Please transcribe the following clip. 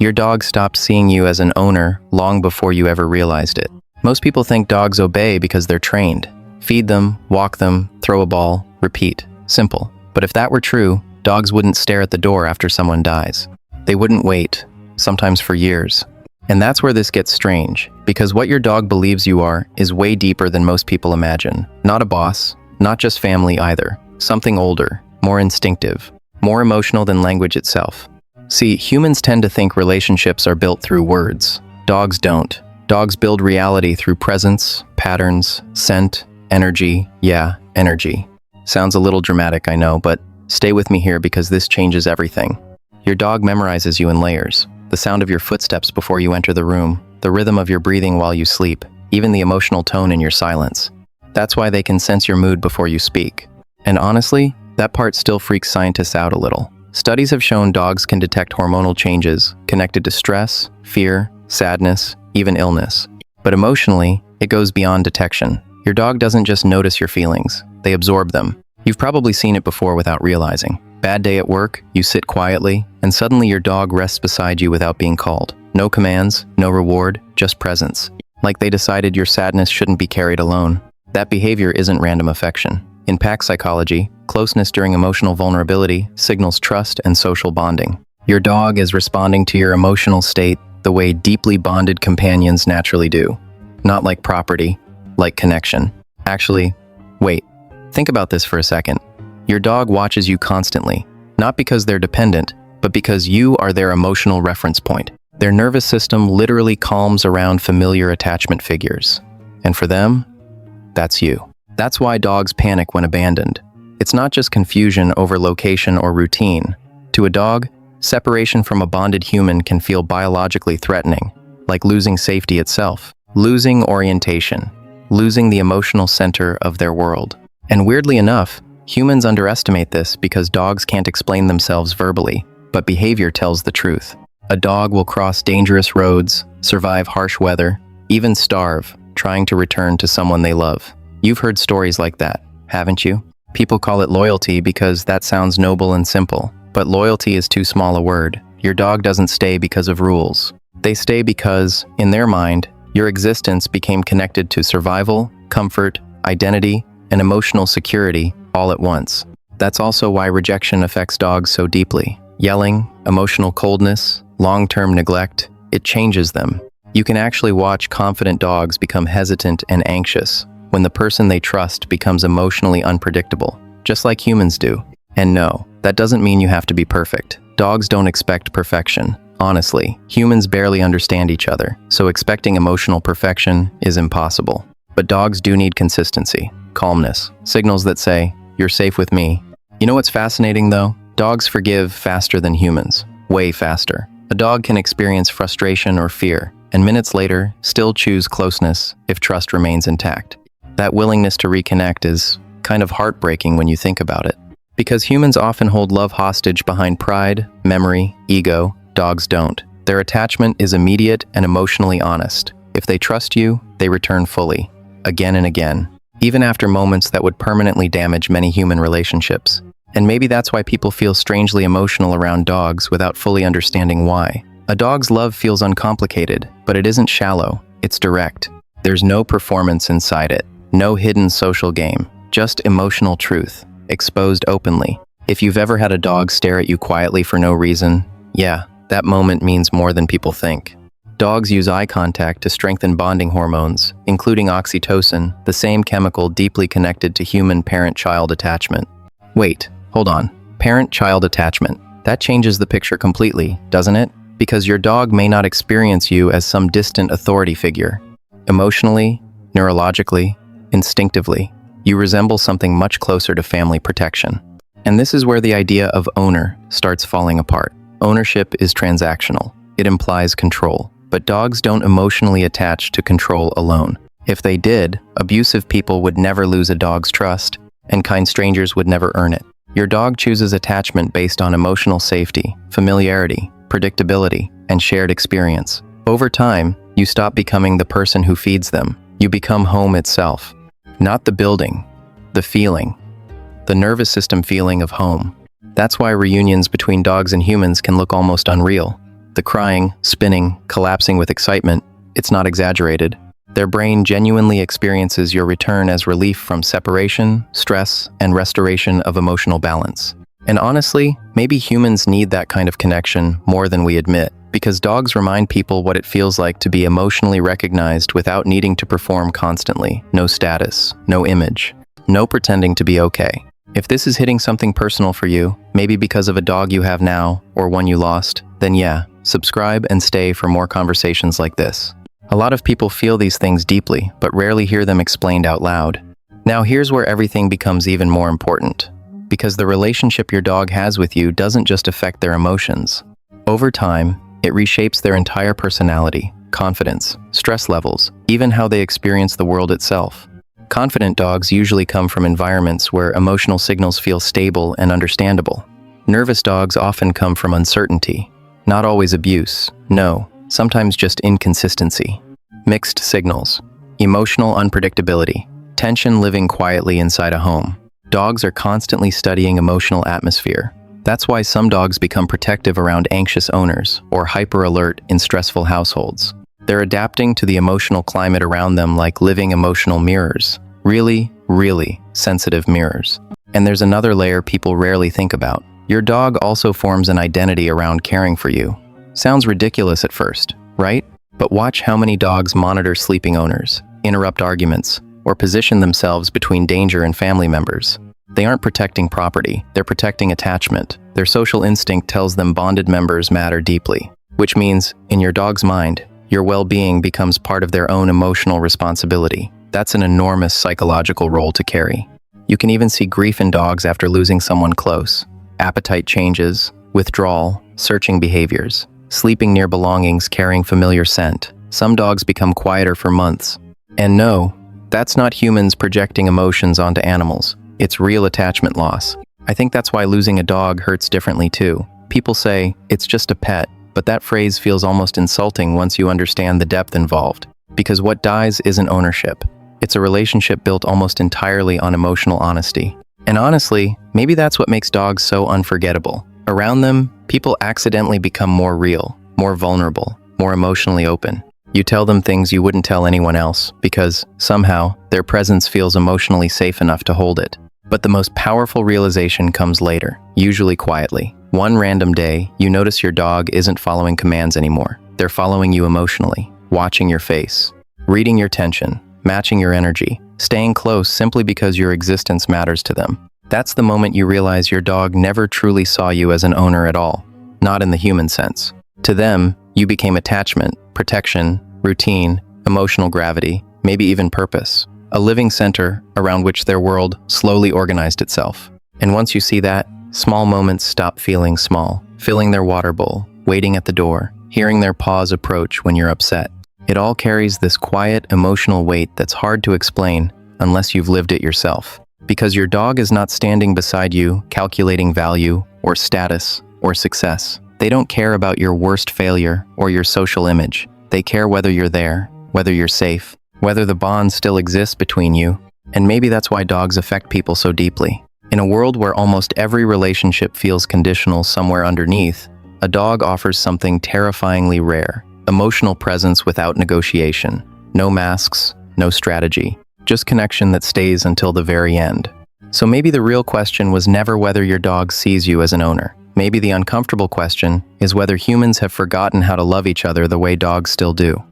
Your dog stopped seeing you as an owner long before you ever realized it. Most people think dogs obey because they're trained. Feed them, walk them, throw a ball, repeat. Simple. But if that were true, dogs wouldn't stare at the door after someone dies. They wouldn't wait, sometimes for years. And that's where this gets strange, because what your dog believes you are is way deeper than most people imagine. Not a boss, not just family either. Something older, more instinctive, more emotional than language itself. See, humans tend to think relationships are built through words. Dogs don't. Dogs build reality through presence, patterns, scent, energy. Yeah, energy. Sounds a little dramatic, I know, but stay with me here because this changes everything. Your dog memorizes you in layers. The sound of your footsteps before you enter the room, the rhythm of your breathing while you sleep, even the emotional tone in your silence. That's why they can sense your mood before you speak. And honestly, that part still freaks scientists out a little. Studies have shown dogs can detect hormonal changes connected to stress, fear, sadness, even illness. But emotionally, it goes beyond detection. Your dog doesn't just notice your feelings, they absorb them. You've probably seen it before without realizing. Bad day at work, you sit quietly, and suddenly your dog rests beside you without being called. No commands, no reward, just presence. Like they decided your sadness shouldn't be carried alone. That behavior isn't random affection. In pack psychology, closeness during emotional vulnerability signals trust and social bonding. Your dog is responding to your emotional state the way deeply bonded companions naturally do. Not like property, like connection. Actually, wait, think about this for a second. Your dog watches you constantly, not because they're dependent, but because you are their emotional reference point. Their nervous system literally calms around familiar attachment figures. And for them, that's you. That's why dogs panic when abandoned. It's not just confusion over location or routine. To a dog, separation from a bonded human can feel biologically threatening, like losing safety itself, losing orientation, losing the emotional center of their world. And weirdly enough, humans underestimate this because dogs can't explain themselves verbally, but behavior tells the truth. A dog will cross dangerous roads, survive harsh weather, even starve, trying to return to someone they love. You've heard stories like that, haven't you? People call it loyalty because that sounds noble and simple, but loyalty is too small a word. Your dog doesn't stay because of rules. They stay because, in their mind, your existence became connected to survival, comfort, identity, and emotional security all at once. That's also why rejection affects dogs so deeply. Yelling, emotional coldness, long-term neglect, it changes them. You can actually watch confident dogs become hesitant and anxious when the person they trust becomes emotionally unpredictable, just like humans do. And no, that doesn't mean you have to be perfect. Dogs don't expect perfection. Honestly, humans barely understand each other, so expecting emotional perfection is impossible. But dogs do need consistency, calmness, signals that say, "You're safe with me." You know what's fascinating though? Dogs forgive faster than humans, way faster. A dog can experience frustration or fear, and minutes later, still choose closeness if trust remains intact. That willingness to reconnect is kind of heartbreaking when you think about it. Because humans often hold love hostage behind pride, memory, ego, dogs don't. Their attachment is immediate and emotionally honest. If they trust you, they return fully, again and again, even after moments that would permanently damage many human relationships. And maybe that's why people feel strangely emotional around dogs without fully understanding why. A dog's love feels uncomplicated, but it isn't shallow, it's direct. There's no performance inside it. No hidden social game, just emotional truth, exposed openly. If you've ever had a dog stare at you quietly for no reason, yeah, that moment means more than people think. Dogs use eye contact to strengthen bonding hormones, including oxytocin, the same chemical deeply connected to human parent-child attachment. Wait, hold on. Parent-child attachment. That changes the picture completely, doesn't it? Because your dog may not experience you as some distant authority figure. Emotionally, neurologically, instinctively, you resemble something much closer to family protection. And this is where the idea of owner starts falling apart. Ownership is transactional. It implies control. But dogs don't emotionally attach to control alone. If they did, abusive people would never lose a dog's trust, and kind strangers would never earn it. Your dog chooses attachment based on emotional safety, familiarity, predictability, and shared experience. Over time, you stop becoming the person who feeds them. You become home itself. Not the building, the feeling, the nervous system feeling of home. That's why reunions between dogs and humans can look almost unreal. The crying, spinning, collapsing with excitement, it's not exaggerated. Their brain genuinely experiences your return as relief from separation, stress, and restoration of emotional balance. And honestly, maybe humans need that kind of connection more than we admit, because dogs remind people what it feels like to be emotionally recognized without needing to perform constantly. No status, no image, no pretending to be okay. If this is hitting something personal for you, maybe because of a dog you have now or one you lost, then yeah, subscribe and stay for more conversations like this. A lot of people feel these things deeply, but rarely hear them explained out loud. Now here's where everything becomes even more important. Because the relationship your dog has with you doesn't just affect their emotions. Over time, it reshapes their entire personality, confidence, stress levels, even how they experience the world itself. Confident dogs usually come from environments where emotional signals feel stable and understandable. Nervous dogs often come from uncertainty, not always abuse, no, sometimes just inconsistency. Mixed signals, emotional unpredictability, tension living quietly inside a home. Dogs are constantly studying emotional atmosphere. That's why some dogs become protective around anxious owners or hyper-alert in stressful households. They're adapting to the emotional climate around them like living emotional mirrors. Really, really sensitive mirrors. And there's another layer people rarely think about. Your dog also forms an identity around caring for you. Sounds ridiculous at first, right? But watch how many dogs monitor sleeping owners, interrupt arguments, or position themselves between danger and family members. They aren't protecting property, they're protecting attachment. Their social instinct tells them bonded members matter deeply, which means, in your dog's mind, your well-being becomes part of their own emotional responsibility. That's an enormous psychological role to carry. You can even see grief in dogs after losing someone close. Appetite changes, withdrawal, searching behaviors, sleeping near belongings carrying familiar scent. Some dogs become quieter for months. And no, that's not humans projecting emotions onto animals. It's real attachment loss. I think that's why losing a dog hurts differently too. People say, it's just a pet, but that phrase feels almost insulting once you understand the depth involved. Because what dies isn't ownership. It's a relationship built almost entirely on emotional honesty. And honestly, maybe that's what makes dogs so unforgettable. Around them, people accidentally become more real, more vulnerable, more emotionally open. You tell them things you wouldn't tell anyone else, because, somehow, their presence feels emotionally safe enough to hold it. But the most powerful realization comes later, usually quietly. One random day, you notice your dog isn't following commands anymore. They're following you emotionally, watching your face, reading your tension, matching your energy, staying close simply because your existence matters to them. That's the moment you realize your dog never truly saw you as an owner at all, not in the human sense. To them, you became attachment, protection, routine, emotional gravity, maybe even purpose. A living center around which their world slowly organized itself. And once you see that, small moments stop feeling small. Filling their water bowl, waiting at the door, hearing their paws approach when you're upset. It all carries this quiet, emotional weight that's hard to explain unless you've lived it yourself. Because your dog is not standing beside you, calculating value, or status, or success. They don't care about your worst failure or your social image. They care whether you're there, whether you're safe, whether the bond still exists between you. And maybe that's why dogs affect people so deeply. In a world where almost every relationship feels conditional somewhere underneath, a dog offers something terrifyingly rare. Emotional presence without negotiation. No masks, no strategy. Just connection that stays until the very end. So maybe the real question was never whether your dog sees you as an owner. Maybe the uncomfortable question is whether humans have forgotten how to love each other the way dogs still do.